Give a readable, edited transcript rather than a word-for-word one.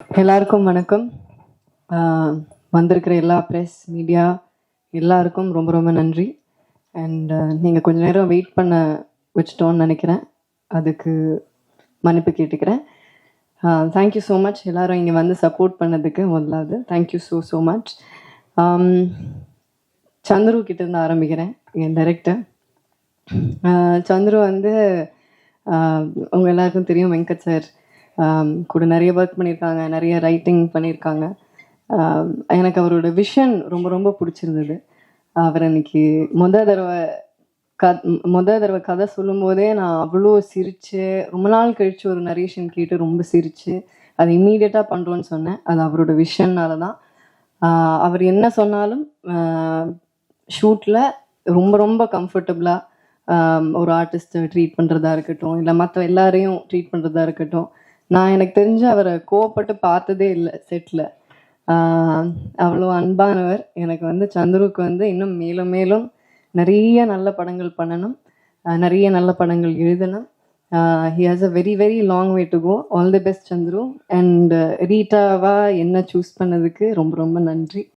எல்லாருக்கும் வணக்கம். வந்திருக்கிற எல்லா ப்ரெஸ் மீடியா எல்லாருக்கும் ரொம்ப ரொம்ப நன்றி. அண்ட் நீங்கள் கொஞ்ச நேரம் வெயிட் பண்ண வச்சிட்டோன்னு நினைக்கிறேன். அதுக்கு மன்னிப்பு கேட்டுக்கிறேன். தேங்க்யூ ஸோ மச் எல்லோரும் இங்கே வந்து சப்போர்ட் பண்ணதுக்கு. முதலாவது தேங்க்யூ ஸோ மச். சந்துரு கிட்டேருந்து ஆரம்பிக்கிறேன். என் டைரக்டர் சந்துரு வந்து உங்கள் எல்லாருக்கும் தெரியும், வெங்கட் சார் கூட நிறைய ஒர்க் பண்ணியிருக்காங்க, நிறைய ரைட்டிங் பண்ணியிருக்காங்க. எனக்கு அவரோட விஷன் ரொம்ப ரொம்ப பிடிச்சிருந்தது. அவர் அன்னைக்கு முத தடவை கதை சொல்லும்போதே நான் அவ்வளோ சிரித்து, ரொம்ப நாள் கழித்து ஒரு நரேஷன் கேட்டு ரொம்ப சிரித்து அதை இம்மீடியட்டாக பண்ணுறோன்னு சொன்னேன். அது அவரோட விஷன்னால தான். அவர் என்ன சொன்னாலும் ஷூட்டில் ரொம்ப ரொம்ப கம்ஃபர்டபுளாக ஒரு ஆர்டிஸ்ட்டை ட்ரீட் பண்ணுறதா இருக்கட்டும், இல்லை மற்ற எல்லாரையும் ட்ரீட் பண்ணுறதா இருக்கட்டும், நான் எனக்கு தெரிஞ்சு அவரை கோவப்பட்டு பார்த்ததே இல்லை செட்டில். அவ்வளோ அன்பானவர். எனக்கு வந்து சந்துருக்கு வந்து இன்னும் மேலும் மேலும் நிறைய நல்ல படங்கள் பண்ணணும், நிறைய நல்ல படங்கள் எழுதணும். He has a very very long way to go. All the best Chandru. And ரீட்டாவா என்ன சூஸ் பண்ணதுக்கு ரொம்ப ரொம்ப நன்றி.